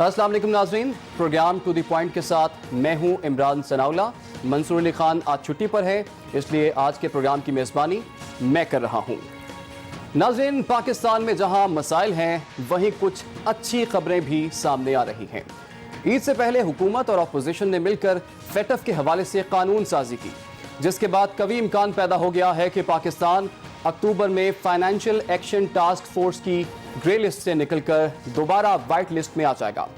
अस्सलाम वालेकुम नाज़रीन, प्रोग्राम टू द पॉइंट के साथ मैं हूं इमरान सनाउल्लाह। मंसूर अली खान आज छुट्टी पर है, इसलिए आज के प्रोग्राम की मेज़बानी मैं कर रहा हूं। नाज़रीन, पाकिस्तान में जहां मसाइल हैं वहीं कुछ अच्छी खबरें भी सामने आ रही हैं। ईद से पहले हुकूमत और अपोजिशन ने मिलकर फेटफ के हवाले से कानून साजी की, जिसके बाद कभी इम्कान पैदा हो गया है कि पाकिस्तान अक्टूबर में फाइनेंशियल एक्शन टास्क फोर्स की ग्रे लिस्ट से निकलकर दोबारा वाइट लिस्ट में आ जाएगा।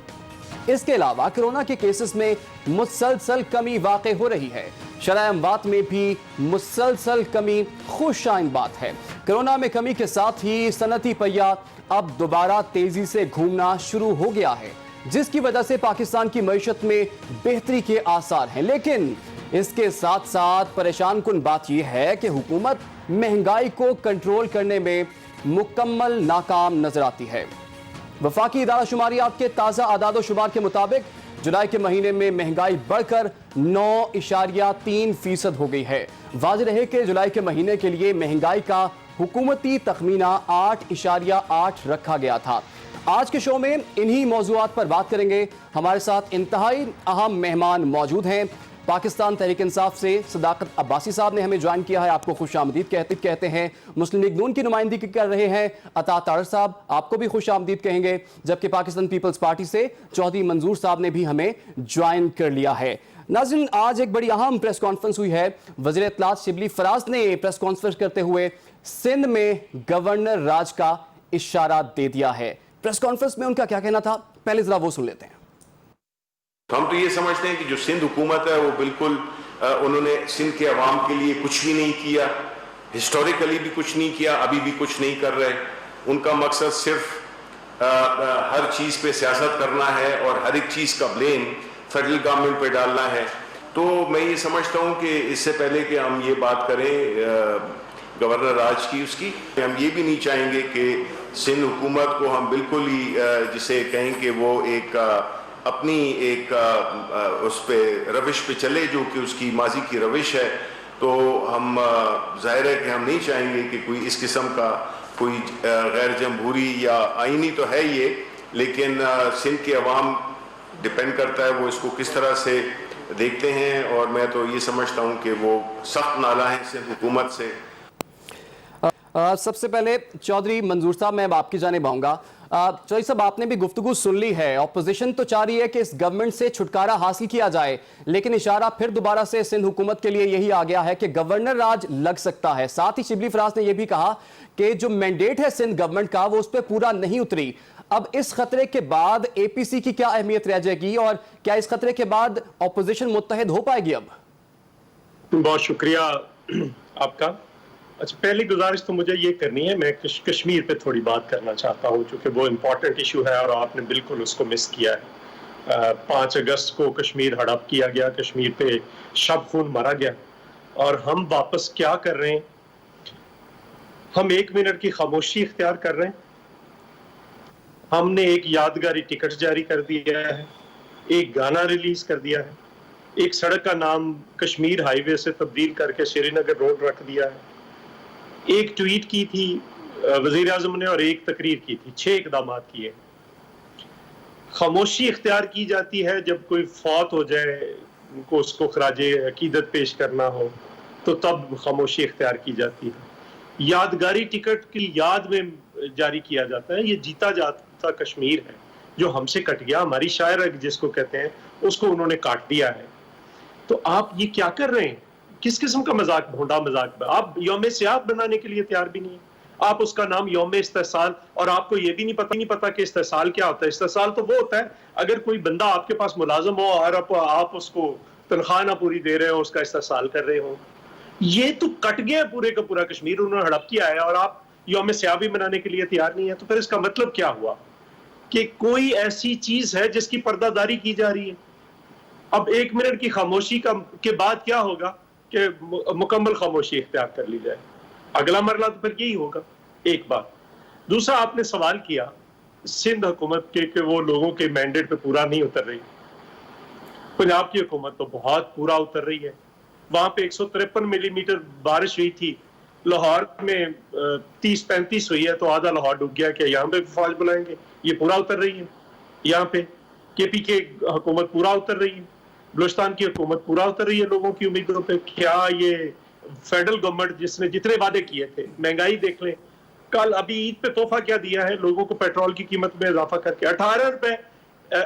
इसके अलावा कोरोना के केसेस में मुसलसल कमी वाक़ई हो रही है। शरह अमवात में भी मुसलसल कमी खुशाइन बात है। कोरोना में कमी के साथ ही सनती पहिया अब दोबारा तेजी से घूमना शुरू हो गया है, जिसकी वजह से पाकिस्तान की मईशत में बेहतरी के आसार हैं। लेकिन इसके साथ साथ परेशान कुन बात यह है कि हुकूमत महंगाई को कंट्रोल करने में मुकम्मल नाकाम नजर आती है। वफाकी इदारा शुमारियात के ताज़ा आदाद शुमार के मुताबिक जुलाई के महीने में महंगाई बढ़कर 9.3% हो गई है। वाज़ेह रहे कि जुलाई के महीने के लिए महंगाई का हुकूमती तखमीना 8.8 रखा गया था। आज के शो में इन्हीं मौज़ूआत पर बात करेंगे। हमारे साथ इंतहाई अहम मेहमान मौजूद हैं। पाकिस्तान तहरीक इंसाफ से सदाकत अब्बासी साहब ने हमें ज्वाइन किया है, आपको खुश आमदीद कहते हैं। मुस्लिम लीग नून की नुमाइंदगी कर रहे हैं अता तारड़ साहब, आपको भी खुश आमदीद कहेंगे। जबकि पाकिस्तान पीपल्स पार्टी से चौधरी मंजूर साहब ने भी हमें ज्वाइन कर लिया है। नाज़रीन, आज एक बड़ी अहम प्रेस कॉन्फ्रेंस हुई है। वज़ीर इत्तलात शिबली फराज ने प्रेस कॉन्फ्रेंस करते हुए सिंध में गवर्नर राज का इशारा दे दिया है। प्रेस कॉन्फ्रेंस में उनका क्या कहना था, पहले जरा वो सुन लेते हैं। हम तो ये समझते हैं कि जो सिंध हुकूमत है वो बिल्कुल उन्होंने सिंध के अवाम के लिए कुछ भी नहीं किया, हिस्टोरिकली भी कुछ नहीं किया, अभी भी कुछ नहीं कर रहे। उनका मकसद सिर्फ हर चीज़ पे सियासत करना है और हर एक चीज़ का ब्लेम फेडरल गवर्नमेंट पे डालना है। तो मैं ये समझता हूँ कि इससे पहले कि हम ये बात करें गवर्नर राज की, उसकी हम ये भी नहीं चाहेंगे कि सिंध हुकूमत को हम बिल्कुल ही जिसे कहें कि वो एक अपनी एक उस पे रविश पे चले जो कि उसकी माजी की रविश है। तो हम जाहिर है कि हम नहीं चाहेंगे कि कोई इस किस्म का कोई गैर जमहूरी या आईनी तो है ये, लेकिन सिंध के अवाम डिपेंड करता है वो इसको किस तरह से देखते हैं। और मैं तो ये समझता हूँ कि वो सख्त नाला है सिंध हुकूमत से। सबसे पहले चौधरी मंजूर साहब, मैं आपकी जानिब आऊँगा। चौधरी साहब, आपने भी गुफ्तगू सुन ली है। ऑपोजिशन तो चाह रही है कि इस गवर्नमेंट से छुटकारा हासिल किया जाए, लेकिन इशारा फिर दोबारा से सिंध हुकूमत के लिए यही आ गया है कि गवर्नर राज लग सकता है। साथ ही शिबली फराज ने यह भी कहा कि जो मैंडेट है सिंध गवर्नमेंट का वो उस पर पूरा नहीं उतरी। अब इस खतरे के बाद एपीसी की क्या अहमियत रह जाएगी और क्या इस खतरे के बाद ऑपोजिशन मुत्तहिद हो पाएगी? अब बहुत शुक्रिया आपका। अच्छा, पहली गुजारिश तो मुझे ये करनी है, मैं कश्मीर पे थोड़ी बात करना चाहता हूँ, क्योंकि वो इम्पोर्टेंट इशू है और आपने बिल्कुल उसको मिस किया है। 5 अगस्त को कश्मीर हड़प किया गया, कश्मीर पे शब खून मारा गया और हम वापस क्या कर रहे हैं? हम 1 मिनट की खामोशी इख्तियार कर रहे हैं। हमने एक यादगारी टिकट जारी कर दिया है, एक गाना रिलीज कर दिया है, एक सड़क का नाम कश्मीर हाईवे से तब्दील करके श्रीनगर रोड रख दिया है, एक ट्वीट की थी वजीर आजम ने और एक तकरीर की थी। 6 इकदाम किए। खामोशी इख्तियार की जाती है जब कोई फौत हो जाए, उनको उसको खराजे अकीदत पेश करना हो, तो तब खामोशी इख्तियार की जाती है। यादगारी टिकट की याद में जारी किया जाता है। ये जीता जाता कश्मीर है जो हमसे कट गया, हमारी शायर जिसको कहते हैं उसको उन्होंने काट दिया है। तो आप ये क्या कर रहे हैं? किस किस्म का मजाक, भोंडा मजाक? आप यौम सियाहत बनाने के लिए तैयार भी नहीं है। आप उसका नाम यौम इस्तेसाल, और आपको ये भी नहीं पता कि इस्तेसाल क्या होता है। इस्तेसाल तो वो होता है अगर कोई बंदा आपके पास मुलाजिम हो और आप उसको तनख्वाह ना पूरी दे रहे हो, उसका इस्तेसाल कर रहे हो। ये तो कट गया पूरे का पूरा कश्मीर, उन्होंने हड़प किया है और आप यौम सियाह भी मनाने के लिए तैयार नहीं है। तो फिर इसका मतलब क्या हुआ कि कोई ऐसी चीज है जिसकी पर्दादारी की जा रही है। अब 1 मिनट की खामोशी के बाद क्या होगा कि मुकम्मल खामोशी इख्तियार कर ली जाए। अगला मरला तो फिर यही होगा। एक बात। दूसरा, आपने सवाल किया सिंध हुकूमत के कि वो लोगों के मैंडेट पे पूरा नहीं उतर रही। पंजाब की हुकूमत तो बहुत पूरा उतर रही है। वहां पे 153 मिलीमीटर बारिश हुई थी, लाहौर में 30-35 हुई है, तो आधा लाहौर डूब गया। क्या यहाँ पे फौज बुलाएंगे? ये पूरा उतर रही है यहाँ पे। KP के हुकूमत पूरा उतर रही है, बलूचिस्तान की हुकूमत पूरा उतर रही है लोगों की उम्मीदों पे। क्या ये फेडरल गवर्नमेंट जिसने जितने वादे किए थे, महंगाई देख लें, कल अभी ईद पे तोहफा क्या दिया है लोगों को, पेट्रोल की कीमत में इजाफा करके 18 रुपए,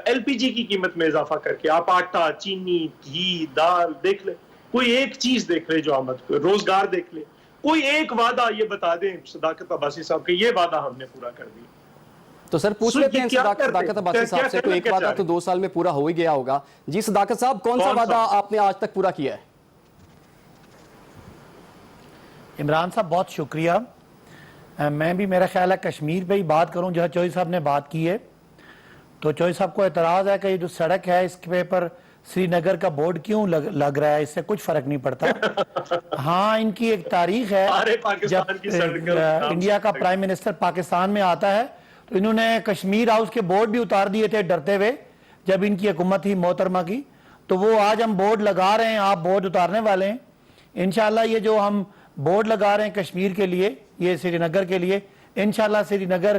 LPG की कीमत में इजाफा करके। आप आटा, चीनी, घी, दाल देख ले, कोई एक चीज देख ले जो आमद, रोजगार देख ले, कोई एक वादा ये बता दें सदाकत अब्बासी साहब के ये वादा हमने पूरा कर दिया। तो सर पूछ लेते हैं सदाकत अब्बासी साहब से, तो एक वादा तो 2 साल में पूरा हो ही गया होगा। जी सदाकत साहब, कौन सा वादा आपने आज तक पूरा किया है? इमरान साहब बहुत शुक्रिया। मैं भी, मेरा ख्याल है कश्मीर पे ही बात करूं जहाँ चौधरी साहब ने बात की है। तो चौधरी साहब को एतराज़ है कि ये जो सड़क है इसके पर श्रीनगर का बोर्ड क्यों लग रहा है, इससे कुछ फर्क नहीं पड़ता। हाँ, इनकी एक तारीख है, जब इंडिया का प्राइम मिनिस्टर पाकिस्तान में आता है तो इन्होंने कश्मीर हाउस के बोर्ड भी उतार दिए थे डरते हुए, जब इनकी हुकूमत थी मोहतरमा की। तो वो आज हम बोर्ड लगा रहे हैं, आप बोर्ड उतारने वाले हैं इंशाल्लाह। ये जो हम बोर्ड लगा रहे हैं कश्मीर के लिए, ये श्रीनगर के लिए, इंशाल्लाह श्रीनगर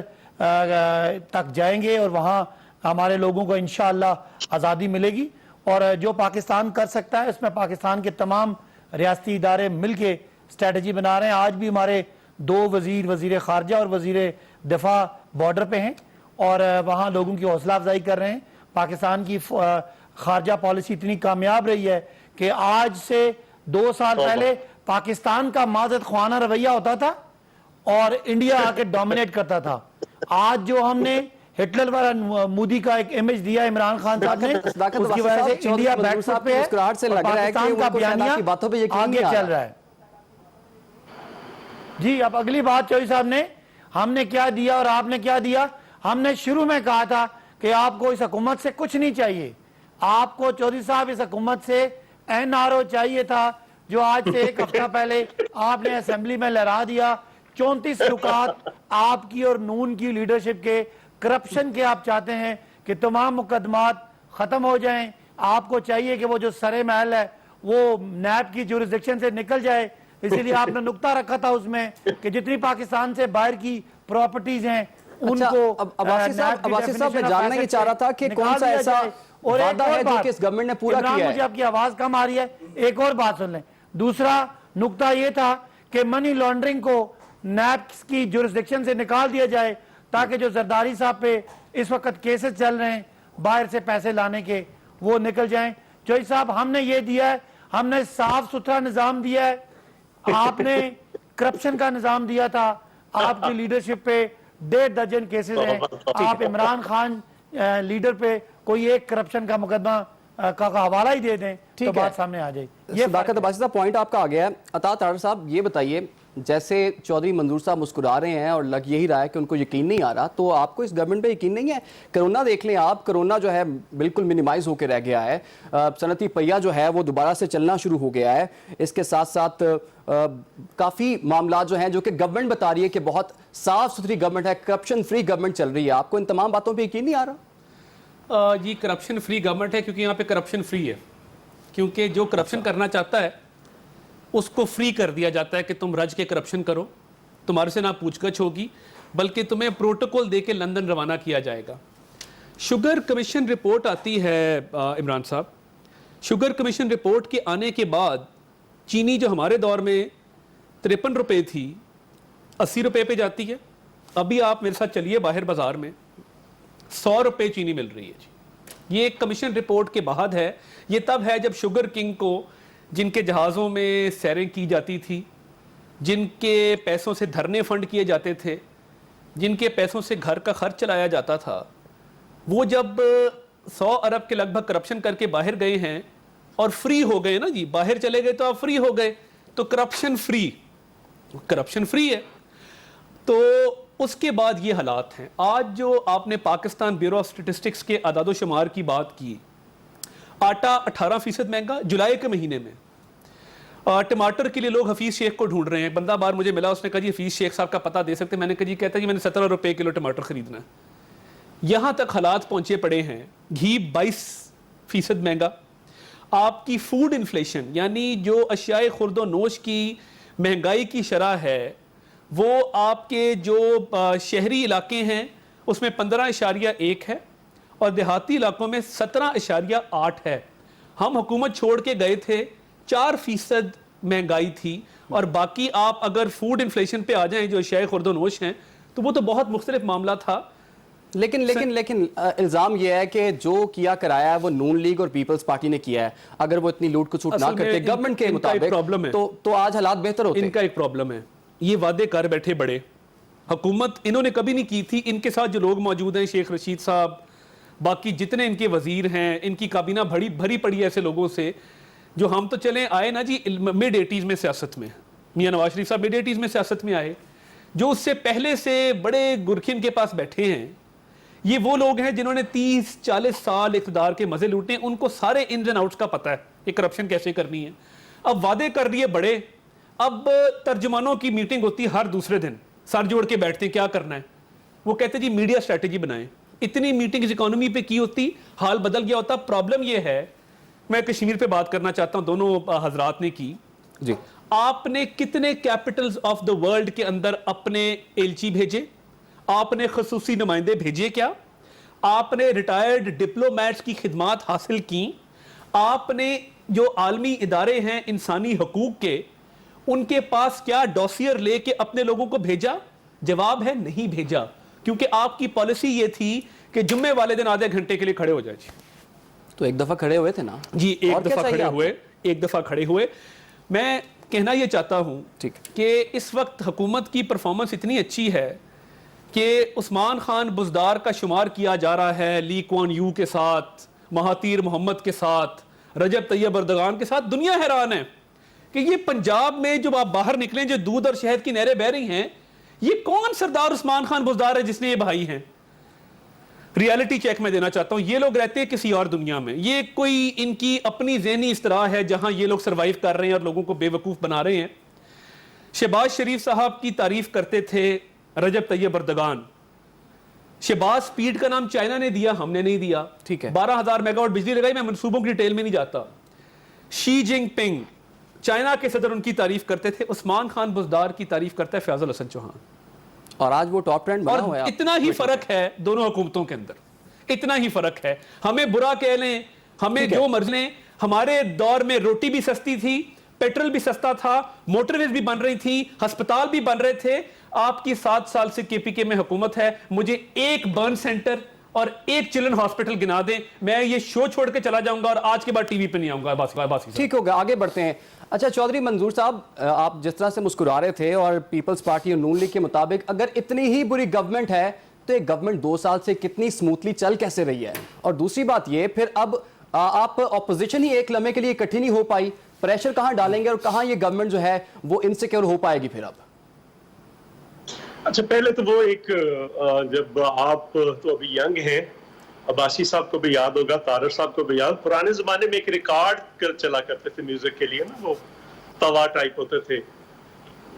तक जाएंगे और वहाँ हमारे लोगों को इंशाल्लाह आज़ादी मिलेगी। और जो पाकिस्तान कर सकता है उसमें पाकिस्तान के तमाम रियासती इदारे मिल के स्ट्रेटजी बना रहे हैं। आज भी हमारे 2 वजीर, वजीर खारजा और वजीर दिफा बॉर्डर पे हैं और वहाँ लोगों की हौसला अफजाई कर रहे हैं। पाकिस्तान की खारजा पॉलिसी इतनी कामयाब रही है कि आज से 2 साल पहले पाकिस्तान का माज़त ख्वाना रवैया होता था और इंडिया आके डोमिनेट करता था। आज जो हमने हिटलर वाला मोदी का एक इमेज दिया इमरान खान साहब ने, उसकी वजह से इंडिया बैकफुट पे है, पाकिस्तान का बयानिया आगे चल रहा है। जी, अब अगली बात चौधरी साहब ने, हमने क्या दिया और आपने क्या दिया। हमने शुरू में कहा था कि आपको इस हुकूमत से कुछ नहीं चाहिए, आपको चौधरी साहब इस हुकूमत से NRO चाहिए था, जो आज से 1 हफ्ता पहले आपने असेंबली में लहरा दिया। 34 रुकात आपकी और नून की लीडरशिप के करप्शन के आप चाहते हैं कि तमाम मुकदमात खत्म हो जाएं। आपको चाहिए कि वो जो सरे महल है वो नैब की जुरिस्डिक्शन से निकल जाए। इसीलिए आपने नुक्ता रखा था उसमें कि जितनी पाकिस्तान से बाहर की प्रॉपर्टीज हैं उनको। अब्बासी साहब, मैं जानना ये चाह रहा था कि कौन सा ऐसा वादा है जो कि इस गवर्नमेंट ने पूरा किया है। मुझे आपकी आवाज कम आ रही है, एक और बात सुन लें। दूसरा नुक्ता ये था कि मनी लॉन्ड्रिंग को नैब की जुरिस्डिक्शन से निकाल दिया जाए, ताकि जो जरदारी साहब पे इस वक्त केसेस चल रहे हैं बाहर से पैसे लाने के, वो निकल जाएं। चौधरी साहब, हमने ये दिया है, हमने साफ सुथरा निजाम दिया है। आपने करप्शन का निजाम दिया था, आपकी लीडरशिप पे 1.5 दर्जन केसेस हैं। आप इमरान खान लीडर पे कोई एक करप्शन का मुकदमा का हवाला ही दे दें तो बात सामने आ जाएगी। ये सदाकत अब्बासी साहब, पॉइंट आपका आ गया है। अता तारड़ साहब, ये बताइए, जैसे चौधरी मंजूर साहब मुस्कुरा रहे हैं और लग यही रहा है कि उनको यकीन नहीं आ रहा, तो आपको इस गवर्नमेंट पे यकीन नहीं है? कोरोना देख लें आप, कोरोना जो है बिल्कुल मिनिमाइज होकर रह गया है। सनती पहिया जो है वो दोबारा से चलना शुरू हो गया है। इसके साथ साथ काफ़ी मामला जो हैं जो कि गवर्नमेंट बता रही है कि बहुत साफ सुथरी गवर्नमेंट है, करप्शन फ्री गवर्नमेंट चल रही है। आपको इन तमाम बातों पर यकीन नहीं आ रहा? जी, करप्शन फ्री गवर्नमेंट है क्योंकि यहाँ पे करप्शन फ्री है, क्योंकि जो करप्शन करना चाहता है उसको फ्री कर दिया जाता है कि तुम रज के करप्शन करो, तुम्हारे से ना पूछगछ होगी, बल्कि तुम्हें प्रोटोकॉल दे के लंदन रवाना किया जाएगा। शुगर कमीशन रिपोर्ट आती है इमरान साहब, शुगर कमीशन रिपोर्ट के आने के बाद चीनी जो हमारे दौर में 53 रुपये थी 80 रुपये पे जाती है। अभी आप मेरे साथ चलिए बाहर बाजार में 100 रुपये चीनी मिल रही है जी। ये एक कमीशन रिपोर्ट के बाद है। ये तब है जब शुगर किंग को, जिनके जहाज़ों में सैरें की जाती थी, जिनके पैसों से धरने फंड किए जाते थे, जिनके पैसों से घर का खर्च चलाया जाता था, वो जब 100 अरब के लगभग करप्शन करके बाहर गए हैं और फ्री हो गए ना जी, बाहर चले गए तो आप फ्री हो गए, तो करप्शन फ्री है। तो उसके बाद ये हालात हैं। आज जो आपने पाकिस्तान ब्यूरो ऑफ स्टेटिस्टिक्स के आदादो शुमार की बात की, आटा 18% महंगा जुलाई के महीने में। टमाटर के लिए लोग हफीज शेख को ढूंढ रहे हैं। बंदा बार मुझे मिला, उसने कहा जी हफीज शेख साहब का पता दे सकते? मैंने कहा जी, कहता जी मैंने 17 रुपये किलो टमाटर खरीदना है। यहाँ तक हालात पहुँचे पड़े हैं। घी 22% महंगा। आपकी फूड इन्फ्लेशन, यानी जो अशियाए खुर्दो नोश की महंगाई की शरह है, वो आपके जो शहरी इलाके हैं उसमें 15.1 है और देहाती इलाकों में 17.8 है। हम हुकूमत छोड़ के गए थे, 4% महंगाई थी, और बाकी आप अगर फूड इन्फ्लेशन पे आ जाएं जो अशियाए खुर्दोनोश हैं तो वो तो बहुत मुख्तलिफ मामला था। लेकिन इल्जाम यह है कि जो किया कराया है वो नून लीग और पीपल्स पार्टी ने किया है। अगर वो इतनी लूट कुछ ना करते गवर्नमेंट के मुताबिक प्रॉब्लम है, तो आज हालात बेहतर होते। इनका एक प्रॉब्लम है, ये वादे कर बैठे बड़े, हुकूमत इन्होंने कभी नहीं की थी। इनके साथ जो लोग मौजूद हैं, शेख रशीद साहब, बाकी जितने इनके वजीर हैं, इनकी काबीना भरी पड़ी है ऐसे लोगों से जो हम तो चले आए ना जी मिड 80s में सियासत में। मियां नवाज शरीफ साहब मिड 80s में सियासत में आए, जो उससे पहले से बड़े गुरखिन के पास बैठे हैं। ये वो लोग हैं जिन्होंने 30-40 साल इक़्तिदार के मजे लूटे, उनको सारे इन्स एंड आउट्स का पता है ये करप्शन कैसे करनी है। अब वादे कर दिए बड़े, अब तर्जुमानों की मीटिंग होती है हर दूसरे दिन, सर जोड़ के बैठते हैं क्या करना है। वो कहते जी मीडिया स्ट्रैटेजी बनाएं। इतनी मीटिंग्स इकोनॉमी पे की होती, हाल बदल गया होता। प्रॉब्लम ये है, मैं कश्मीर पे बात करना चाहता हूं, दोनों हजरात ने की जी। आपने कितने कैपिटल्स ऑफ द वर्ल्ड के अंदर अपने एलची भेजे? आपने खसूसी नुमाइंदे भेजे क्या? आपने रिटायर्ड डिप्लोमैट्स की खिदमात हासिल की? आपने जो आलमी इदारे हैं इंसानी हकूक के, उनके पास क्या डॉसियर लेके अपने लोगों को भेजा? जवाब है नहीं भेजा, क्योंकि आपकी पॉलिसी ये थी कि जुम्मे वाले दिन आधे घंटे के लिए खड़े हो जाए। तो एक दफा खड़े हुए थे ना जी, एक दफा खड़े हुए। मैं कहना यह चाहता हूं कि इस वक्त हुकूमत की परफॉर्मेंस इतनी अच्छी है कि उस्मान खान बुज़दार का शुमार किया जा रहा है ली क्वान यू के साथ, महातीर मोहम्मद के साथ, रजब तैयब अर्दगान के साथ। दुनिया हैरान है कि ये पंजाब में जो आप बाहर निकलें, जो दूध और शहद की नहरें बह रही हैं, ये कौन सरदार उस्मान खान बुज़दार है जिसने ये बहाई हैं? रियलिटी चेक में देना चाहता हूं, ये लोग रहते हैं किसी और दुनिया में। ये कोई इनकी अपनी ज़हनी इस्तराह है जहां ये लोग सरवाइव कर रहे हैं और लोगों को बेवकूफ़ बना रहे हैं। शहबाज शरीफ साहब की तारीफ करते थे रजब तैयब अर्दगान। शहबाज स्पीड का नाम चाइना ने दिया, हमने नहीं दिया। ठीक है, 12,000 मेगावाट बिजली लगाई। मैं मनसूबों की डिटेल में नहीं जाता। शी जिनपिंग चाइना के सदर उनकी तारीफ करते थे। उस्मान खान बुज़दार की तारीफ करता है फैजल हसन चौहान, और आज वो टॉप ट्रेंड बना हुआ है। इतना ही फर्क है दोनों हुकूमतों के अंदर, इतना ही फर्क है। हमें बुरा कह लें, हमें जो मर्जी लें, हमारे दौर में रोटी भी सस्ती थी, पेट्रोल भी सस्ता था, मोटरवेज भी बन रही थी, अस्पताल भी बन रहे थे। आपकी 7 साल से केपीके में हुकूमत है, मुझे एक बर्न सेंटर और एक चिल्ड्रन हॉस्पिटल गिना दें, मैं ये शो छोड़ के चला जाऊंगा और आज के बाद टीवी पे नहीं आऊंगा। ठीक होगा, आगे बढ़ते हैं। अच्छा चौधरी मंजूर साहब, आप जिस तरह से मुस्कुरा रहे थे, और पीपल्स पार्टी और नून लीग के मुताबिक अगर इतनी ही बुरी गवर्नमेंट है तो एक गवर्नमेंट 2 साल से कितनी स्मूथली चल कैसे रही है? और दूसरी बात ये, फिर अब आप ऑपोजिशन ही एक लम्हे के लिए इकट्ठी नहीं हो पाई, प्रेशर कहां डालेंगे और कहां ये गवर्नमेंट जो है वो इनसिक्योर हो पाएगी फिर अब? अच्छा, पहले तो वो एक जब आप तो अभी यंग हैं, अब्बासी साहब को भी याद होगा, तारर साहब को भी याद, पुराने जमाने में एक रिकॉर्ड चला करते थे म्यूजिक के लिए ना, वो तवा टाइप होते थे,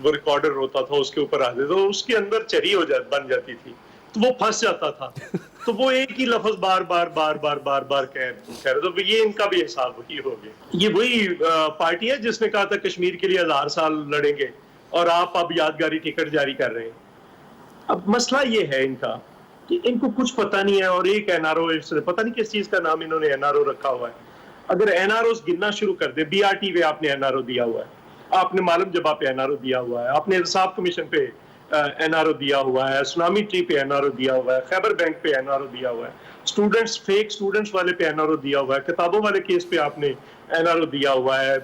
वो रिकॉर्डर होता था, उसके ऊपर आते तो उसके अंदर चरी बन जाती थी, तो वो फंस जाता था। तो वो एक ही लफ्ज बार बार कह रहे, तो ये इनका भी हिसाब वही हो गया। ये वही पार्टी है जिसने कहा था कश्मीर के लिए 1000 साल लड़ेंगे, और आप अब यादगारी टिकट जारी कर रहे हैं। अब मसला ये है इनका कि इनको कुछ पता नहीं है, और एक एनआरओ, पता नहीं किस चीज का नाम इन्होंने एनआरओ रखा हुआ है। अगर एनआरओ गिनना शुरू कर दे, बीआरटी पे आपने एनआरओ दिया हुआ है, आपने मालूम जबा पे एनआरओ दिया हुआ है, आपने इंसाफ कमीशन पे एनआरओ दिया हुआ है, सुनामी ट्री पे एनआरओ दिया हुआ है, खैबर बैंक पे एनआरओ दिया हुआ है, स्टूडेंट्स फेक स्टूडेंट्स वाले पे एनआरओ दिया हुआ है, किताबों वाले केस पे आपने एनआरओ दिया हुआ है,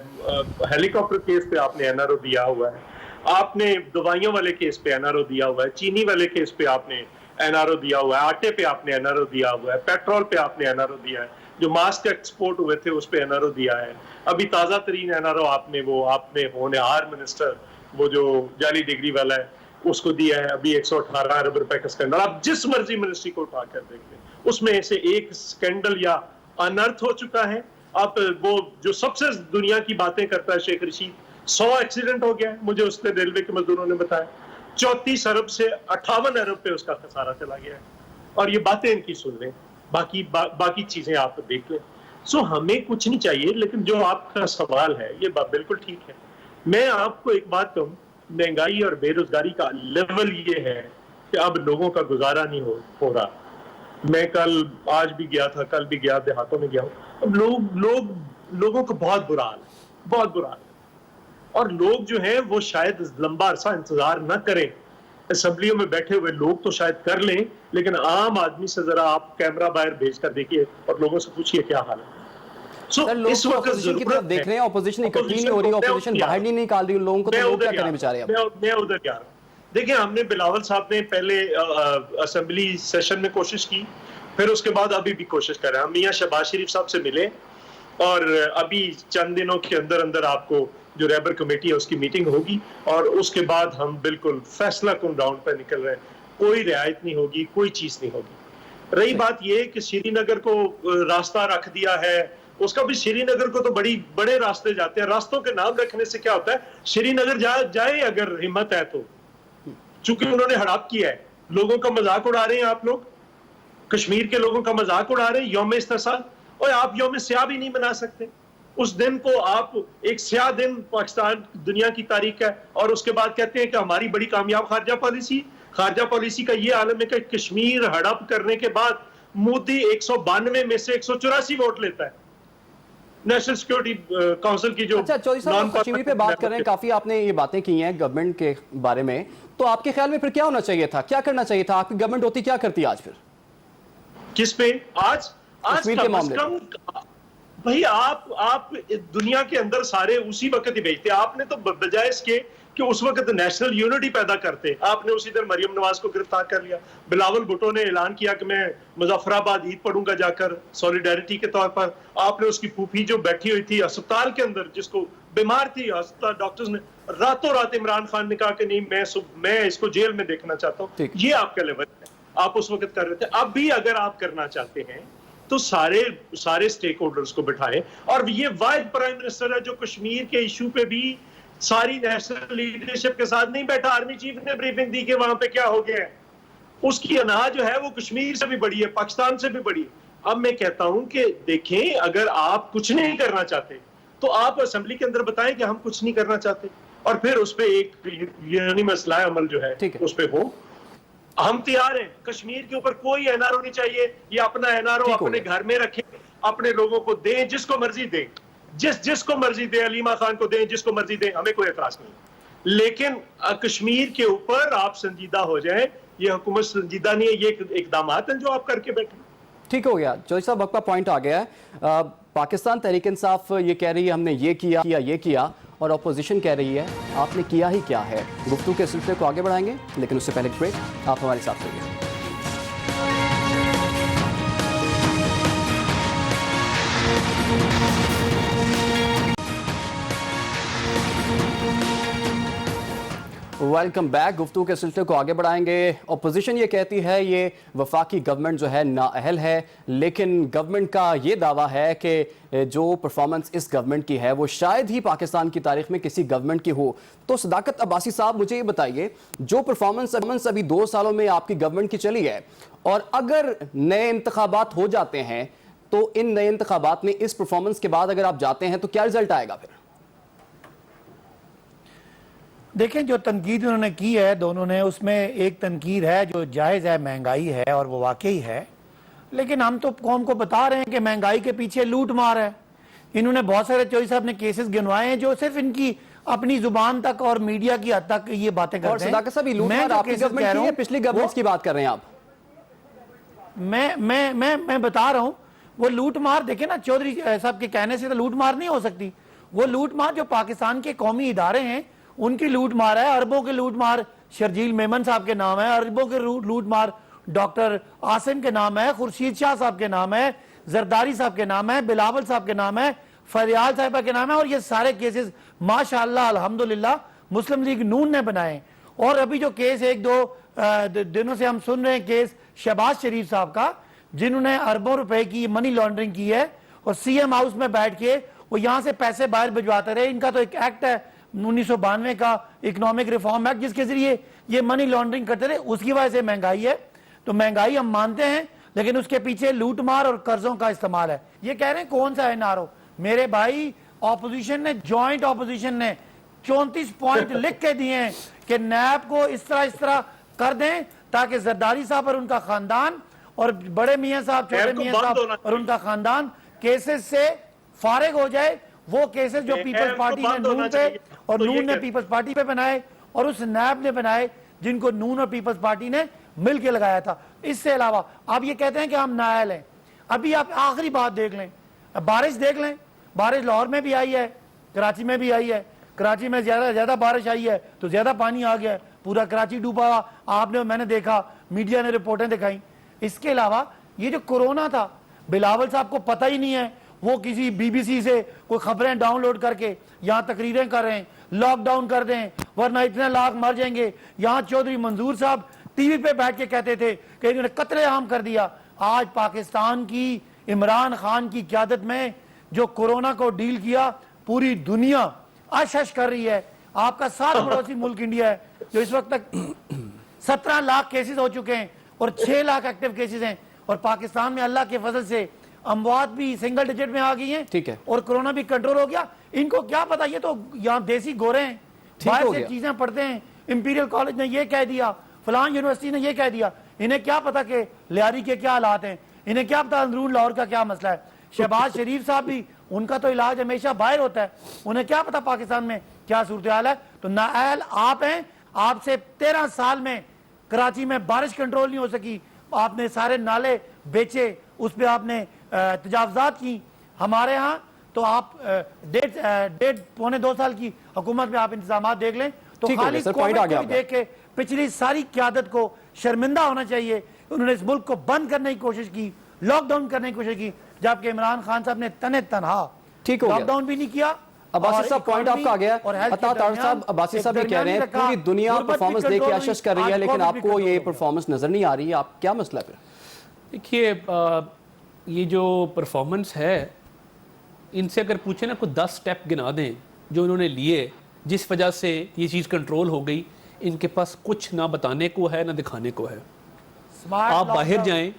हेलीकॉप्टर केस पे आपने एनआरओ दिया हुआ है, आपने दवाइयों वाले केस पे एनआरओ दिया हुआ है, चीनी वाले केस पे आपने एनआरओ दिया हुआ है, आटे पे आपने एनआरओ दिया हुआ है, पेट्रोल पे आपने एनआरओ दिया है, जो मास्क एक्सपोर्ट हुए थे उस पे एनआरओ दिया है। अभी ताजा तरीन एनआरओ आपने होनहार मिनिस्टर, वो जो जाली डिग्री वाला है, उसको दिया है अभी 118 अरब रुपए का स्कैंडल। आप जिस मर्जी मिनिस्ट्री को उठा कर देखें, उसमें से एक स्कैंडल या अनर्थ हो चुका है। आप वो जो सबसे दुनिया की बातें करता है शेख रशीद, 100 एक्सीडेंट हो गया है, मुझे उसने रेलवे के मजदूरों ने बताया, 34 अरब से 58 अरब पे उसका खसारा चला गया है। और ये बातें इनकी सुन लें, बाकी चीजें आप देख लें। सो हमें कुछ नहीं चाहिए, लेकिन जो आपका सवाल है ये बात बिल्कुल ठीक है। मैं आपको एक बात कहूं, महंगाई और बेरोजगारी का लेवल ये है कि अब लोगों का गुजारा नहीं हो रहा। मैं आज भी गया था, कल भी गया, देहातों में गया हूँ। अब लोगों को बहुत बुरा हाल है, बहुत बुरा हाल है। और लोग जो हैं वो शायद लंबा अरसा इंतजार न करें, असेंबलियों में बैठे हुए लोग तो शायद कर लें, लेकिन आम आदमी से जरा आप कैमरा बाहर भेज कर देखिए और लोगों से पूछिए क्या हाल है। सर, लोग इस तो वक्त ऑपोजिशन की तरफ देख रहे हैं, ऑपोजिशन इकट्ठी नहीं हो रही, ऑपोजिशन बाहर नहीं निकाल रही उन लोगों को, तो लोग क्या करें बेचारे अब? मैं उधर जा रहा हूं। देखिए, हमने बिलावल साहब ने पहले असेंबली सेशन में कोशिश की, फिर उसके बाद अभी भी कोशिश कर रहे हैं। हम मियां शहबाज शरीफ साहब से मिले और अभी चंद दिनों के अंदर अंदर आपको जो रैबर कमेटी है उसकी मीटिंग होगी और उसके बाद हम बिल्कुल फैसला कुन राउंड पर निकल रहे हैं। कोई रियायत नहीं होगी, कोई चीज नहीं होगी। रही बात यह कि श्रीनगर को रास्ता रख दिया है, उसका भी श्रीनगर को तो बड़े रास्ते जाते हैं। रास्तों के नाम रखने से क्या होता है, श्रीनगर जाए अगर हिम्मत है तो, चूंकि उन्होंने हड़प किया है। लोगों का मजाक उड़ा रहे हैं आप लोग, कश्मीर के लोगों का मजाक उड़ा रहे हैं यौम इस्तिसाल। और आप यौम स्याह भी नहीं मना सकते। उस दिन को आप एक स्याह दिन पाकिस्तान दुनिया की तारीख है और उसके बाद कहते हैं कि हमारी बड़ी कामयाब खारजा पॉलिसी का ये आलम है कि कश्मीर हड़प करने के बाद मोदी 192 में से 184 वोट लेता है नेशनल सिक्योरिटी काउंसिल की जो। अच्छा, चौधरी साहब कश्मीर पे बात कर रहे हैं, काफी आपने ये बातें की हैं गवर्नमेंट के बारे में, तो आपके ख्याल में फिर क्या होना चाहिए था, क्या करना चाहिए था? आपकी गवर्नमेंट होती क्या करती आज फिर किस पे? आज कश्मीर के मामले में भाई आप दुनिया के अंदर सारे उसी वक्त ही भेजते। आपने तो बजाय इसके कि उस वक्त नेशनल यूनिटी पैदा करते, आपने उसी दिन मरियम नवाज को गिरफ्तार कर लिया। बिलावल भुट्टो ने ऐलान किया कि मैं मुजफ्फराबाद ईद पढ़ूंगा जाकर सॉलिडारिटी के तौर पर। आपने उसकी फूफी जो बैठी हुई थी अस्पताल के अंदर, जिसको बीमार थी, अस्पताल डॉक्टर्स ने रातों रात इमरान खान ने कहा कि नहीं मैं इसको जेल में देखना चाहता हूँ। ये आपका लेवल है, आप उस वक्त कर रहे थे। अब भी अगर आप करना चाहते हैं तो सारे स्टेक होल्डर्स को बिठाएं। और ये वाहिद प्राइम मिनिस्टर है जो कश्मीर के इशू पे भी सारी नेशनल लीडरशिप के साथ नहीं बैठा। आर्मी चीफ ने ब्रीफिंग दी कि वहां पे क्या हो गया है। उसकी अना जो है वो कश्मीर से भी बड़ी है, पाकिस्तान से भी बड़ी है। अब मैं कहता हूं कि देखें, अगर आप कुछ नहीं करना चाहते तो आप असेंबली के अंदर बताएं कि हम कुछ नहीं करना चाहते, और फिर उस पर एक यानी मसला अमल जो है उस पर हो। हम तैयार हैं। कश्मीर के ऊपर कोई एनआरओ नहीं चाहिए। ये अपना एनआरओ अपने घर में रखें, अपने लोगों को दें, जिसको मर्जी दें, जिसको मर्जी दें, अलीमा खान को दें, जिसको मर्जी दें, हमें कोई एतराज नहीं। लेकिन कश्मीर के ऊपर आप संजीदा हो जाएं। ये हुकूमत संजीदा नहीं है, ये इकदामात हैं जो आप करके बैठे। ठीक हो गया चौधरी साहब, आपका पॉइंट आ गया है। पाकिस्तान तहरीक इंसाफ ये कह रही है हमने ये किया, और अपोजिशन कह रही है आपने किया ही क्या है। गुफ्तगू के सिलसिले को आगे बढ़ाएंगे, लेकिन उससे पहले ब्रेक। आप हमारे साथ रहिए। Welcome back. गुफ्तगू के सिलसिले को आगे बढ़ाएंगे। अपोजिशन ये कहती है ये वफाकी गवर्नमेंट जो है नाअहल है, लेकिन गवर्नमेंट का ये दावा है कि जो परफॉर्मेंस इस गवर्नमेंट की है वो शायद ही पाकिस्तान की तारीख में किसी गवर्नमेंट की हो। तो सदाकत अब्बासी साहब, मुझे ये बताइए, जो परफॉर्मेंस अभी 2 सालों में आपकी गवर्नमेंट की चली है, और अगर नए इंतखाबात हो जाते हैं तो इन नए इंतखाबात में इस परफॉर्मेंस के बाद अगर आप जाते हैं तो क्या रिजल्ट आएगा फिर? देखें, जो तनकीद उन्होंने की है दोनों ने, उसमें एक तनकीद है जो जायज़ है, महंगाई है और वो वाकई है। लेकिन हम तो कौम को बता रहे हैं कि महंगाई के पीछे लूट मार है। इन्होंने बहुत सारे चौधरी साहब ने केसेस गिनवाए हैं जो सिर्फ इनकी अपनी जुबान तक और मीडिया की हद तक ये बातें करते हैं। पिछली गवर्नमेंट की बात कर रहे हैं आप? मैं बता रहा हूं वो लूट मार। देखे ना, चौधरी साहब के कहने से तो लूट मार नहीं हो सकती। वो लूट मार जो पाकिस्तान के कौमी इदारे हैं उनकी लूट मार है। अरबों की लूट मार शर्जील मेमन साहब के नाम है, अरबों की लूट मार डॉक्टर आसिम के नाम है, खुर्शीद शाह साहब के नाम है, जरदारी साहब के नाम है, बिलावल साहब के नाम है, फरियाल साहिबा के नाम है। और ये सारे केसेस माशाअल्लाह अल्हम्दुलिल्लाह मुस्लिम लीग नून ने बनाए। और अभी जो केस 1-2 दिनों से हम सुन रहे हैं, केस शहबाज शरीफ साहब का, जिन्होंने अरबों रुपए की मनी लॉन्ड्रिंग की है और सीएम हाउस में बैठ के वो यहां से पैसे बाहर भिजवाते रहे। इनका तो एक एक्ट है 1992 का इकोनॉमिक रिफॉर्म एक्ट, जिसके जरिए ये मनी लॉन्ड्रिंग करते रहे। उसकी वजह से महंगाई है। तो महंगाई हम मानते हैं, लेकिन उसके पीछे लूटमार और कर्जों का इस्तेमाल है। ये कह रहे हैं कौन सा एनआरओ? मेरे भाई, ऑपोजिशन ने, जॉइंट ऑपोजिशन ने 34 पॉइंट लिख के दिए हैं कि नैब को इस तरह कर दें ताकि जरदारी साहब और उनका खानदान और बड़े मियां साहब, छोटे ऐप तो मियां बंद साहब होना और उनका खानदान केसेस से फारिग हो जाए। वो केसेस जो ऐप पीपल्स तो पार्टी ने बंद होना नून पे चाहिए। और तो ये नून ने कहते- पीपल्स पार्टी पे बनाए और उस नैब ने बनाए जिनको नून और पीपल्स पार्टी ने मिलकर लगाया था। इससे अलावा आप ये कहते हैं कि हम नाअहल हैं। अभी आप आखिरी बात देख लें, बारिश देख लें, बारिश लाहौर में भी आई है, कराची में भी आई है। कराची में ज्यादा बारिश आई है तो ज्यादा पानी आ गया है, पूरा कराची डूबा हुआ आपने मैंने देखा, मीडिया ने रिपोर्टें दिखाई। इसके अलावा ये जो कोरोना था, बिलावल साहब को पता ही नहीं है, वो किसी बीबीसी से कोई खबरें डाउनलोड करके यहाँ तकरीरें कर रहे हैं, लॉकडाउन कर दें वरना इतने लाख मर जाएंगे। यहाँ चौधरी मंजूर साहब टीवी पे बैठ के कहते थे कि इन्होंने कत्लेआम कर दिया। आज पाकिस्तान की इमरान खान की क़यादत में जो कोरोना को डील किया, पूरी दुनिया आशश कर रही है। आपका सारा पड़ोसी मुल्क इंडिया है जो इस वक्त तक 17 लाख केसेस हो चुके हैं और 6 लाख एक्टिव केसेस हैं, और पाकिस्तान में अल्लाह के फजल से अमवात भी सिंगल डिजिट में आ गई हैं। ठीक है। और कोरोना भी कंट्रोल हो गया। इनको क्या पता, ये तो यहाँ देसी गोरे हैं, बाहर हो से गया। चीजें पढ़ते हैं। इंपीरियल कॉलेज ने ये कह दिया, फलान यूनिवर्सिटी ने ये कह दिया। इन्हें क्या पता कि लियारी के क्या हालात हैं, इन्हें क्या पता अंदरून लाहौर का क्या मसला है। शहबाज शरीफ साहब भी, उनका तो इलाज हमेशा बाहर होता है, उन्हें क्या पता पाकिस्तान में क्या सूरत हाल है। तो नाअहल आप हैं। आपसे 13 साल में कराची में बारिश कंट्रोल नहीं हो सकी, आपने सारे नाले बेचे, उस पर आपने तजावजात की। हमारे यहाँ तो आप डेढ़ पौने 2 साल की हुकूमत में आप इंतजाम देख लें तो ठीक हो खाली गया सर, पॉइंट आ कोविड गया को ही देख के पिछली सारी क्यादत को शर्मिंदा होना चाहिए। उन्होंने इस मुल्क को बंद करने की कोशिश की, लॉकडाउन करने की कोशिश की, जबकि इमरान खान साहब ने तने तनहा ठीक हो गया। लॉकडाउन भी नहीं किया। अब्बासी साहब पॉइंट आपका आ गया। अता तार साहब, अब्बासी साहब ये कह रहे हैं पूरी दुनिया परफॉर्मेंस देख के आशश कर रही है, लेकिन आपको ये परफॉर्मेंस नजर नहीं आ रही है। आप क्या मसला फिर? देखिए, ये जो परफॉर्मेंस है, इनसे अगर पूछे ना, कोई 10 स्टेप गिना दें जो इन्होंने लिए जिस वजह से ये चीज़ कंट्रोल हो गई। इनके पास कुछ ना बताने को है ना दिखाने को है। आप बाहर जाएं,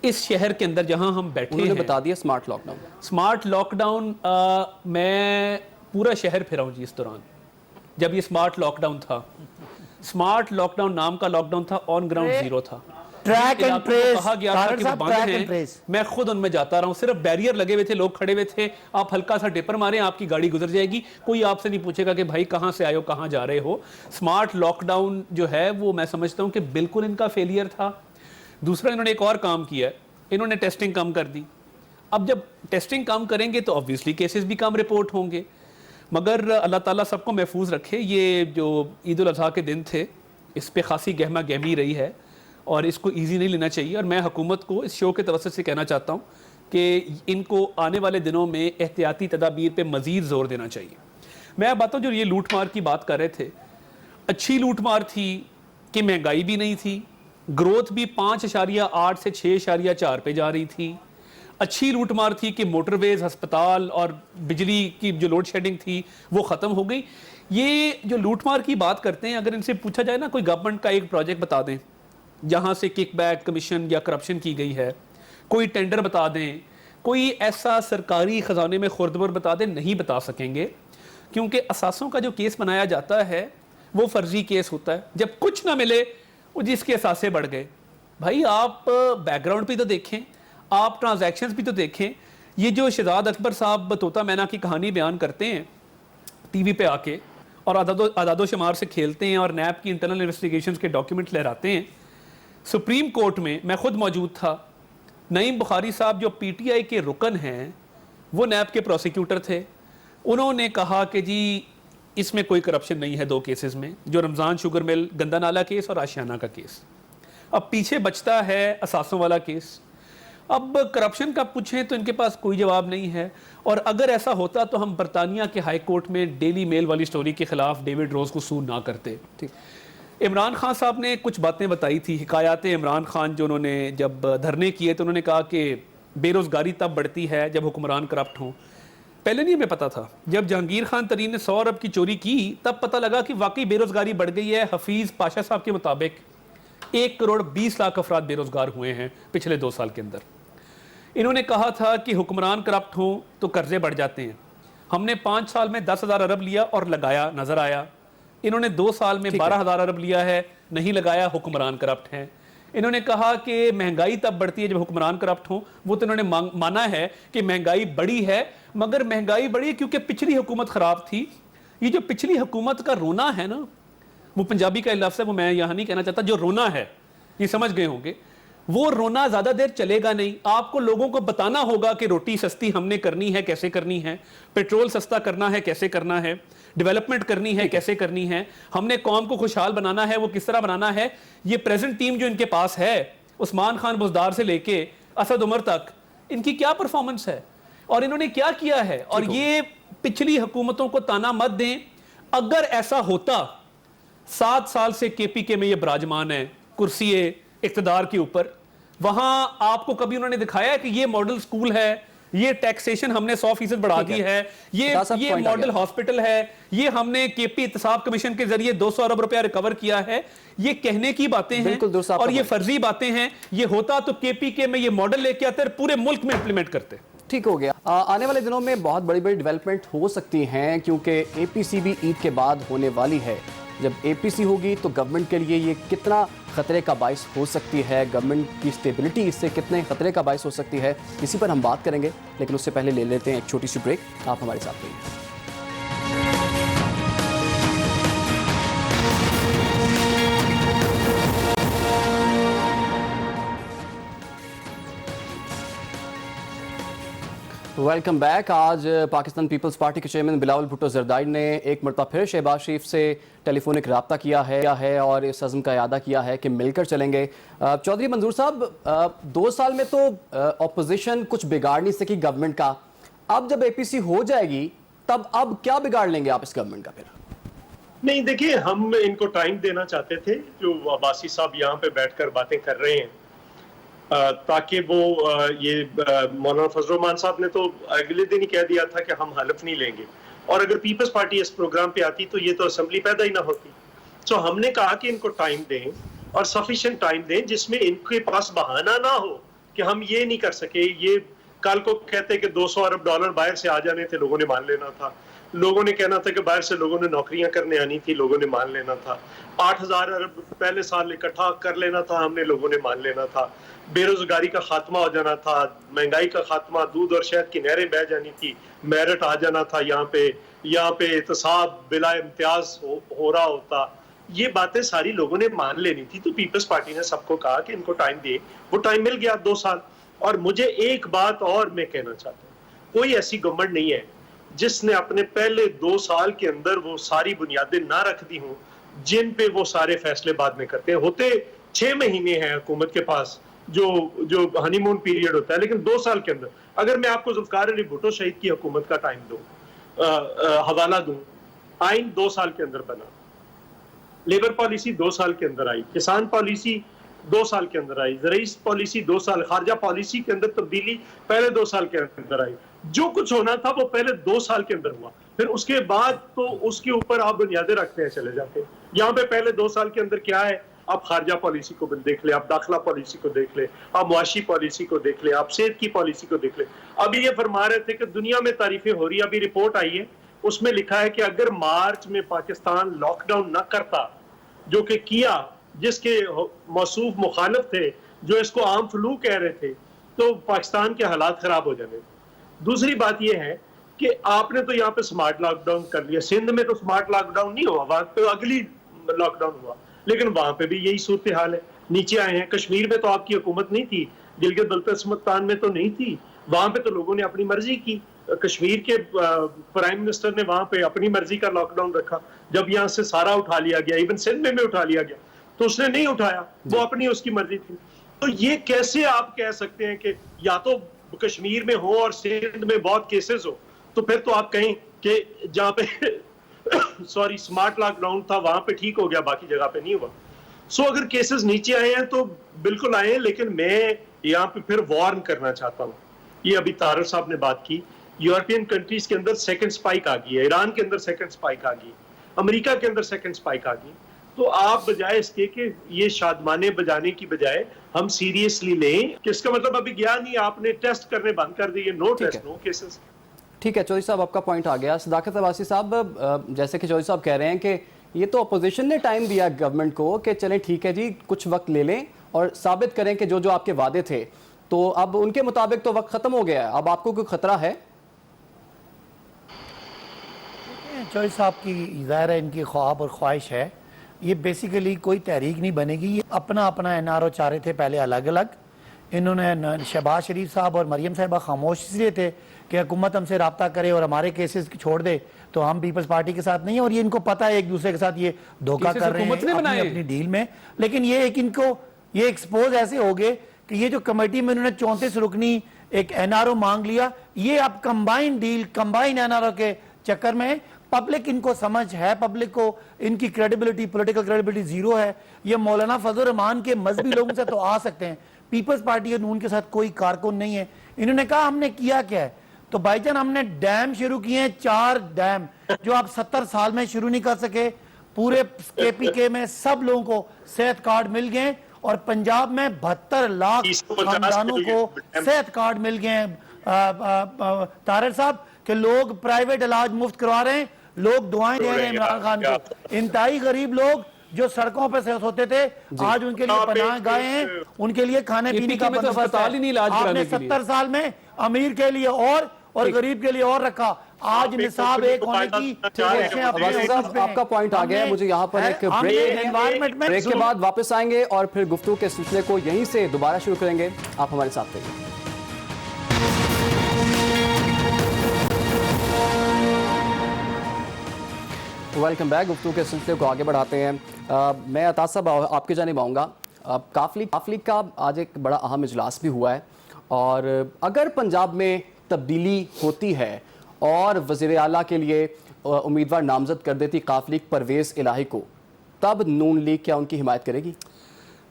इस शहर के अंदर जहां हम बैठे उन्होंने हैं, बता दिया स्मार्ट लॉकडाउन। स्मार्ट लॉकडाउन, मैं पूरा शहर फिरा हूँ जी इस दौरान, जब ये स्मार्ट लॉकडाउन था। स्मार्ट लॉकडाउन नाम का लॉकडाउन था, ऑन ग्राउंड जीरो था। ट्रैक जिन एंड इलाकों को ट्रेस, कहा गया था कि वो बंद हैं, मैं खुद उनमें जाता रहा हूँ। सिर्फ बैरियर लगे हुए थे, लोग खड़े हुए थे, आप हल्का सा डिपर मारें आपकी गाड़ी गुजर जाएगी, कोई आपसे नहीं पूछेगा कि भाई कहाँ से आए हो, कहाँ जा रहे हो। स्मार्ट लॉकडाउन जो है वो मैं समझता हूँ कि बिल्कुल इनका फेलियर था। दूसरा, इन्होंने एक और काम किया है, इन्होंने टेस्टिंग कम कर दी। अब जब टेस्टिंग कम करेंगे तो ऑब्वियसली केसेस भी कम रिपोर्ट होंगे। मगर अल्लाह ताला सबको महफूज रखे। ये जो ईद उल अज़हा के दिन थे, इस पे खासी गहमा गहमी रही है और इसको इजी नहीं लेना चाहिए। और मैं हुकूमत को इस शो के तवस्सुत से कहना चाहता हूँ कि इनको आने वाले दिनों में एहतियाती तदाबीर पे मज़ीद ज़ोर देना चाहिए। मैं अब बात, जो ये लूट मार की बात कर रहे थे, अच्छी लूट मार थी कि महंगाई भी नहीं थी, ग्रोथ भी 5.8 से 6.4 पे जा रही थी। अच्छी लूट मार थी कि मोटरवेज, अस्पताल और बिजली की जो लोड शेडिंग थी वो ख़त्म हो गई। ये जो लूट मार की बात करते हैं, अगर इनसे पूछा जाए ना, कोई गवर्नमेंट का एक प्रोजेक्ट बता दें जहाँ से किकबैक, कमीशन या करप्शन की गई है, कोई टेंडर बता दें, कोई ऐसा सरकारी ख़जाने में खुर्दबर बता दें, नहीं बता सकेंगे। क्योंकि असासों का जो केस बनाया जाता है वो फर्जी केस होता है। जब कुछ ना मिले वो जिसके असासे बढ़ गए। भाई आप बैकग्राउंड भी तो देखें, आप ट्रांजैक्शंस भी तो देखें। ये जो शहजाद अकबर साहब तोता मैना की कहानी बयान करते हैं टीवी पे आके और अदादो शुमार से खेलते हैं और नैब की इंटरनल इन्वेस्टिगेशंस के डॉक्यूमेंट लहराते हैं, सुप्रीम कोर्ट में मैं खुद मौजूद था। नईम बुखारी साहब जो पीटीआई के रुकन हैं, वो नैब के प्रोसिक्यूटर थे। उन्होंने कहा कि जी इसमें कोई करप्शन नहीं है 2 केसेस में, जो रमज़ान शुगर मिल गंदा नाला केस और आशियाना का केस। अब पीछे बचता है असासों वाला केस। अब करप्शन का पूछें तो इनके पास कोई जवाब नहीं है। और अगर ऐसा होता तो हम बरतानिया के हाई कोर्ट में डेली मेल वाली स्टोरी के खिलाफ डेविड रोज को सू ना करते। ठीक, इमरान खान साहब ने कुछ बातें बताई थी, हिकायात इमरान खान, जो उन्होंने जब धरने किए तो उन्होंने कहा कि बेरोज़गारी तब बढ़ती है जब हुक्मरान करप्ट हों। पहले नहीं हमें पता था। जब जहांगीर खान तरीन ने 100 अरब की चोरी की तब पता लगा कि वाकई बेरोज़गारी बढ़ गई है। हफीज़ पाशा साहब के मुताबिक 1 करोड़ 20 लाख अफराद बेरोज़गार हुए हैं पिछले 2 साल के अंदर। इन्होंने कहा था कि हुक्मरान करप्ट हों तो कर्जे बढ़ जाते हैं। हमने 5 साल में 10,000 अरब लिया और लगाया, नजर आया। इन्होंने 2 साल में 12,000 अरब लिया है, नहीं लगाया, हुक्मरान करप्ट हैं। इन्होंने कहा कि महंगाई तब बढ़ती है जब हुक्मरान करप्ट हों। वो तो इन्होंने माना है कि महंगाई बढ़ी है, मगर महंगाई बढ़ी है क्योंकि पिछली हुकूमत खराब थी। ये जो पिछली हुकूमत का रोना है ना, वो पंजाबी का लफ्ज़ है, वो मैं यहाँ नहीं कहना चाहता, जो रोना है ये समझ गए होंगे, वो रोना ज़्यादा देर चलेगा नहीं। आपको लोगों को बताना होगा कि रोटी सस्ती हमने करनी है, कैसे करनी है, पेट्रोल सस्ता करना है, कैसे करना है, डेवलपमेंट करनी है, कैसे करनी है, हमने कौम को खुशहाल बनाना है, वो किस तरह बनाना है। ये प्रेजेंट टीम जो इनके पास है, उस्मान खान बुज़दार से लेके असद उमर तक, इनकी क्या परफॉर्मेंस है और इन्होंने क्या किया है। और ये पिछली हुकूमतों को ताना मत दें। अगर ऐसा होता, 7 साल से केपीके में ये विराजमान है कुर्सी इख्तिदार के ऊपर, वहां आपको कभी उन्होंने दिखाया है कि ये मॉडल स्कूल है, ये टैक्सेशन हमने 100% बढ़ा दी है, ये मॉडल हॉस्पिटल है, ये हमने केपी इत्तेसाब कमीशन के जरिए 200 अरब रुपया रिकवर किया है। ये कहने की बातें हैं और ये फर्जी बातें हैं। ये होता तो केपीके में ये मॉडल लेके आते और पूरे मुल्क में इंप्लीमेंट करते। ठीक हो गया। आने वाले दिनों में बहुत बड़ी बड़ी डेवलपमेंट हो सकती हैं, क्योंकि एपीसी भी ईद के बाद होने वाली है। जब एपीसी होगी तो गवर्नमेंट के लिए ये कितना खतरे का बाइस हो सकती है, गवर्नमेंट की स्टेबिलिटी इससे कितने खतरे का बाइस हो सकती है, इसी पर हम बात करेंगे। लेकिन उससे पहले ले लेते हैं एक छोटी सी ब्रेक। आप हमारे साथ रहिए। Welcome back. आज पाकिस्तान पीपल्स पार्टी के चेयरमैन बिलावल भुट्टो जरदारी ने एक मरतबा फिर शहबाज शरीफ से टेलीफोनिक रब्ता किया है और इस अज़्म का इरादा किया है कि मिलकर चलेंगे। चौधरी मंजूर साहब, 2 साल में तो अपोजिशन कुछ बिगाड़ नहीं सकी गवर्नमेंट का। अब जब एपीसी हो जाएगी तब अब क्या बिगाड़ लेंगे आप इस गवर्नमेंट का फिर? नहीं, देखिए, हम इनको टाइम देना चाहते थे, जो अब्बासी साहब यहाँ पे बैठकर बातें कर रहे हैं, ताकि वो ये मौलाना फजल रहमान साहब ने तो अगले दिन ही कह दिया था कि हम हलफ नहीं लेंगे, और अगर पीपल्स पार्टी इस प्रोग्राम पे आती तो ये तो असेंबली पैदा ही ना होती। तो हमने कहा कि इनको टाइम दें और सफिशिएंट टाइम दें जिसमें इनके पास बहाना ना हो कि हम ये नहीं कर सके। ये कल को कहते कि 200 अरब डॉलर बाहर से आ जाने थे, लोगों ने मान लेना था। लोगों ने कहना था कि बाहर से लोगों ने नौकरियां करने आनी थी, लोगों ने मान लेना था। 8,000 अरब पहले साल इकट्ठा कर लेना था हमने, लोगों ने मान लेना था। बेरोजगारी का खात्मा हो जाना था, महंगाई का खात्मा, दूध और शहद की नहरें बह जानी थी, मेरिट आ जाना था, यहाँ पे एहतसाब बिला इम्तियाज हो रहा होता। ये बातें सारी लोगों ने मान लेनी थी। तो पीपल्स पार्टी ने सबको कहा कि इनको टाइम दे। वो टाइम मिल गया, 2 साल। और मुझे एक बात और मैं कहना चाहता हूँ, कोई ऐसी गवर्नमेंट नहीं है जिसने अपने पहले 2 साल के अंदर वो सारी बुनियादें ना रख दी हों जिन पे वो सारे फैसले बाद में करते हैं। होते 6 महीने हैं हुकूमत के पास, जो हनीमून पीरियड होता है, लेकिन 2 साल के अंदर अगर मैं आपको जुल्फिकार अली भुट्टो शहीद की हुकूमत का टाइम दूं, हवाला दूं, आइन 2 साल के अंदर बना, लेबर पॉलिसी 2 साल के अंदर आई, किसान पॉलिसी 2 साल के अंदर आई, ज़राई पॉलिसी 2 साल, खारजा पॉलिसी के अंदर तब्दीली पहले 2 साल के अंदर आई। जो कुछ होना था वो पहले 2 साल के अंदर हुआ, फिर उसके बाद तो उसके ऊपर आप बुनियादें रखते हैं, चले जाते हैं। यहाँ पे पहले 2 साल के अंदर क्या है, आप खारजा पॉलिसी को देख ले, आप दाखिला पॉलिसी को देख ले, आप मुआशी पॉलिसी को देख ले, आप सेहत की पॉलिसी को देख ले। अभी ये फरमा रहे थे कि दुनिया में तारीफें हो रही है, अभी रिपोर्ट आई है, उसमें लिखा है कि अगर मार्च में पाकिस्तान लॉकडाउन न करता, जो कि किया, जिसके मौसूफ मुखालिफ थे, जो इसको आम फ्लू कह रहे थे, तो पाकिस्तान के हालात खराब हो जाने। दूसरी बात यह है कि आपने तो यहाँ पे स्मार्ट लॉकडाउन कर लिया, सिंध में तो स्मार्ट लॉकडाउन नहीं हुआ, वहां पे अगली लॉकडाउन हुआ, लेकिन वहां पे भी यही सूरत हाल है, नीचे आए हैं। कश्मीर में तो आपकी हुकूमत नहीं थी, गिलगित बल्तिस्तान में तो नहीं थी, वहां पे तो लोगों ने अपनी मर्जी की। कश्मीर के प्राइम मिनिस्टर ने वहां पे अपनी मर्जी का लॉकडाउन रखा। जब यहाँ से सारा उठा लिया गया, इवन सिंध में उठा लिया गया, तो उसने नहीं उठाया, वो अपनी उसकी मर्जी थी। तो ये कैसे आप कह सकते हैं कि या तो कश्मीर में हो और सिंध में बहुत केसेस हो, तो फिर तो आप कहें कि जहाँ पे सॉरी स्मार्ट लॉकडाउन था वहां पे ठीक हो गया, बाकी जगह पे नहीं हुआ। सो अगर केसेस नीचे आए हैं तो बिल्कुल आए हैं, लेकिन मैं यहाँ पे फिर वार्न करना चाहता हूँ। ये अभी तारर साहब ने बात की, यूरोपियन कंट्रीज के अंदर सेकंड स्पाइक आ गई है, ईरान के अंदर सेकंड स्पाइक आ गई, अमेरिका के अंदर सेकंड स्पाइक आ गई। तो आप बजाय इसके कि ये शादमाने बजाने की बजाय हम सीरियसली लें कि इसका मतलब अभी गया नहीं, आपने टेस्ट करने बंद कर दिए, नो टेस्ट नो केसेस। ठीक है चौधरी साहब, आपका पॉइंट आ गया। सदाकत अब्बासी साहब, जैसे कि चौधरी साहब कह रहे हैं कि ये तो अपोजिशन ने टाइम दिया गवर्नमेंट को कि चलें ठीक है जी, कुछ वक्त ले लें और साबित करें कि जो जो आपके वादे थे, तो अब उनके मुताबिक तो वक्त खत्म हो गया है, अब आपको कोई खतरा है? चॉइस साहब की ज़ाहिर है इनकी ख्वाब और ख्वाहिश है, ये बेसिकली कोई तहरीक नहीं बनेगी, ये अपना अपना NRO चाह रहे थे पहले अलग अलग। इन्होंने शहबाज शरीफ साहब और मरियम साहिबा खामोश इसलिए थे कि हुकूमत हमसे रब्ता करे और हमारे केसेस छोड़ दे तो हम पीपल्स पार्टी के साथ नहीं है, और ये इनको पता है एक दूसरे के साथ ये धोखा कर रहे हैं अपनी डील में। लेकिन ये एक इनको ये एक्सपोज ऐसे हो गए कि ये जो कमेटी में उन्होंने 34 रुकनी एक NRO मांग लिया, ये अब कंबाइन डील कंबाइन NRO के चक्कर में पब्लिक इनको समझ है, पब्लिक को इनकी क्रेडिबिलिटी पॉलिटिकल क्रेडिबिलिटी जीरो है। ये मौलाना फजल रहमान के मजहबी लोगों से तो आ सकते हैं, पीपल्स पार्टी और नून के साथ कोई कारकुन नहीं है। इन्होंने कहा हमने किया क्या है, तो भाईजान हमने डैम शुरू किए हैं, 4 डैम जो आप 70 साल में शुरू नहीं कर सके। पूरे KPK में सब लोगों को सेहत कार्ड मिल गए और पंजाब में 72 लाख खानदानों को सेहत कार्ड मिल गए हैं तारर साहब के लोग प्राइवेट इलाज मुफ्त करवा रहे हैं, लोग दुआएं दे रहे हैं इमरान खान को। इंतहाई गरीब लोग जो सड़कों पे से होते थे आज उनके लिए पनाह गाए हैं, उनके लिए खाने पीने का बंदोबस्त है। आपने 70 साल में अमीर के लिए और गरीब के लिए और रखा, आज निसाब एक होने की। आपका पॉइंट आ गया है, मुझे यहाँ पर एक ब्रेक के बाद वापस आएंगे और फिर गुफ्तगू के सिलसिले को यहीं से दोबारा शुरू करेंगे। आप हमारे साथ रहिए। Welcome back. गुफ्तगू के सिलसिले को आगे बढ़ाते हैं। मैं अताज साहब आपकी जानिब आऊँगा। काफली का आज एक बड़ा अहम इजलास भी हुआ है, और अगर पंजाब में तब्दीली होती है और वज़ीर आला के लिए उम्मीदवार नामजद कर देती काफली परवेज़ इलाही को, तब नून लीग क्या उनकी हिमायत करेगी?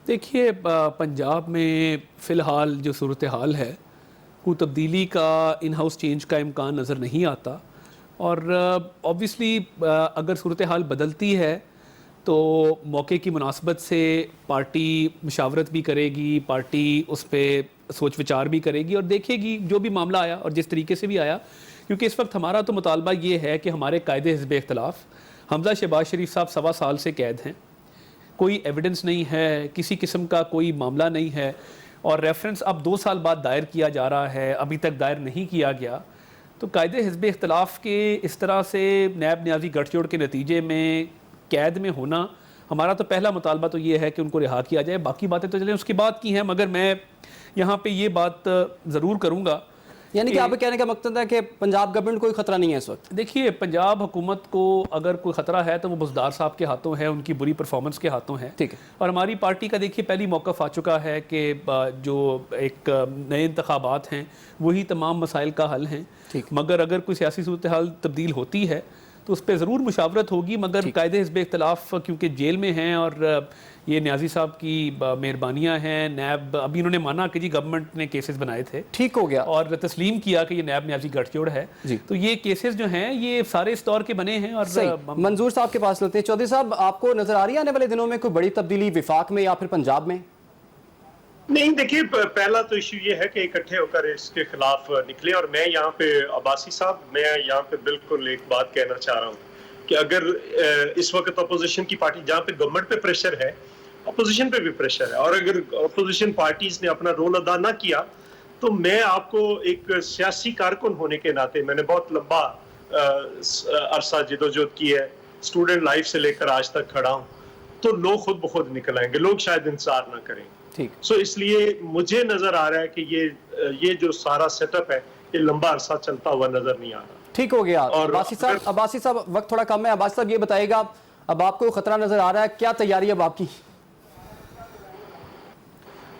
देखिए, पंजाब में फ़िलहाल जो सूरत हाल है, कोई तब्दीली का इन हाउस चेंज का इम्कान नज़र नहीं आता, और ऑब्वियसली अगर सूरत हाल बदलती है तो मौके की मुनासबत से पार्टी मशावरत भी करेगी, पार्टी उस पर सोच विचार भी करेगी और देखेगी जो भी मामला आया और जिस तरीके से भी आया। क्योंकि इस वक्त हमारा तो मुतालबा ये है कि हमारे कायदे हिज़्ब इख्तिलाफ़, हमज़ा शहबाज शरीफ साहब 1.25 साल से कैद हैं, कोई एविडेंस नहीं है, किसी किस्म का कोई मामला नहीं है, और रेफरेंस अब 2 साल बाद दायर किया जा रहा है, अभी तक दायर नहीं किया गया। तो कायदे हिज़्ब इख्तिलाफ़ के इस तरह से नैब न्याजी गठजोड़ के नतीजे में कैद में होना, हमारा तो पहला मुतालबा तो ये है कि उनको रिहा किया जाए। बाकी बातें तो चलें उसकी बात की हैं, मगर मैं यहाँ पे ये बात ज़रूर करूँगा, यानी कि आप कहने का मकसद है कि पंजाब गवर्नमेंट कोई खतरा नहीं है इस वक्त? देखिए, पंजाब हुकूमत को अगर कोई ख़तरा है तो वो बुज़दार साहब के हाथों है, उनकी बुरी परफॉर्मेंस के हाथों है। ठीक है। और हमारी पार्टी का देखिए पहली मौक़िफ़ आ चुका है कि जो एक नए इंतखाबात हैं वही तमाम मसाइल का हल हैं, मगर अगर कोई सियासी सूरत हाल तब्दील होती है तो उस पर ज़रूर मुशावरत होगी। मगर कायदे हिज़्ब इख्तिलाफ़ क्योंकि जेल में हैं और ये न्याजी साहब की मेहरबानियाँ हैं, नैब अभी इन्होंने माना कि जी गवर्नमेंट ने केसेस बनाए थे, ठीक हो गया, और तस्लीम किया कि ये नैब न्याजी गठजोड़ है, तो ये केसेस जो हैं ये सारे इस दौर के बने हैं। और मंजूर साहब के पास चलते हैं। चौधरी साहब, आपको नजर आ रही है आने वाले दिनों में कोई बड़ी तब्दीली विफाक में या फिर पंजाब में? नहीं, देखिए, पहला तो इशू ये है कि इकट्ठे होकर इसके खिलाफ निकले, और मैं यहाँ पे अब्बासी साहब, मैं यहाँ पे बिल्कुल एक बात कहना चाह रहा हूँ कि अगर इस वक्त अपोजिशन की पार्टी, जहाँ पे गवर्नमेंट पे प्रेशर है, अपोजिशन पे भी प्रेशर है, और अगर अपोजिशन पार्टीज ने अपना रोल अदा ना किया तो मैं आपको एक सियासी कारकुन होने के नाते, मैंने बहुत लंबा अरसा जिदोजहद की है, स्टूडेंट लाइफ से लेकर आज तक खड़ा हूँ, तो लोग खुद ब खुद निकल आएंगे, लोग शायद इंतजार ना करें। ठीक। सो इसलिए मुझे नजर आ रहा है कि ये जो सारा सेटअप है ये लंबा अरसा चलता हुआ नजर नहीं आ रहा। ठीक हो गया। अब्बासी साहब वक्त थोड़ा कम है, अब्बासी साहब ये बताइएगा, अब आपको खतरा नजर आ रहा है, क्या तैयारी अब आपकी?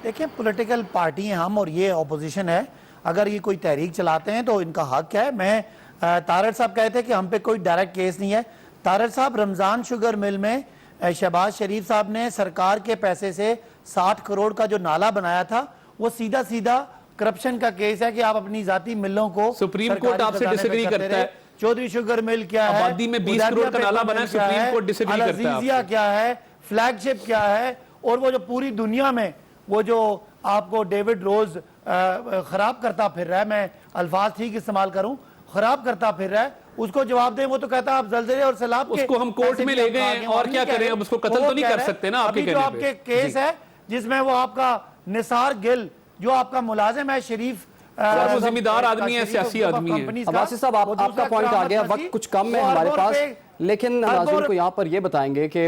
देखिए, पॉलिटिकल पार्टी हैं हम और ये ऑपोजिशन है, अगर ये कोई तहरीक चलाते हैं तो इनका हक है। मैं तारड़ साहब कहते हैं कि हम पे कोई डायरेक्ट केस नहीं है। तारड़ साहब, रमज़ान शुगर मिल में शहबाज शरीफ साहब ने सरकार के पैसे से 60 करोड़ का जो नाला बनाया था, वो सीधा सीधा करप्शन का केस है कि आप अपनी जाती मिलों को, सुप्रीम कोर्ट आपसे डिसएग्री करता है। चौधरी शुगर मिल क्या है, आबादी में 20 करोड़ का नाला बना है, सुप्रीम कोर्ट डिसएग्री करता है। क्या है, फ्लैगशिप क्या है, और वो जो पूरी दुनिया में वो जो आपको डेविड रोज खराब करता फिर रहा है, मैं अल्फाज ठीक इस्तेमाल करूं, खराब करता फिर रहा है, उसको जवाब दें। वो तो कहता है आप जलजले और सैलाब के, उसको हम कोर्ट में ले गए और क्या करें, अब उसको कत्ल तो नहीं कर सकते ना। अभी जो आपके केस है जिसमें वो आपका निसार गिल जो आपका मुलाजिम है शरीफ वो जिम्मेदार आदमी है, सियासी आदमी है। अब्बासी साहब, आपका पॉइंट आ गया, वक्त कुछ कम है हमारे पास, लेकिन नाज़रीन को यहाँ पर ये बताएंगे कि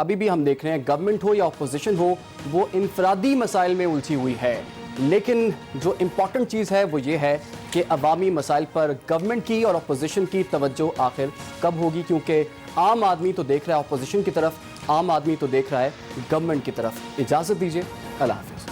अभी भी हम देख रहे हैं गवर्नमेंट हो या अपोजिशन हो, वो इनफरादी मसाइल में उलझी हुई है। लेकिन जो इम्पॉर्टेंट चीज़ है वो ये है कि अवामी मसाइल पर गवर्नमेंट की और अपोजिशन की तवज्जो आखिर कब होगी, क्योंकि आम आदमी तो देख रहा है अपोजिशन की तरफ, आम आदमी तो देख रहा है गवर्नमेंट की तरफ। इजाज़त दीजिए, अल्लाह हाफ़िज़।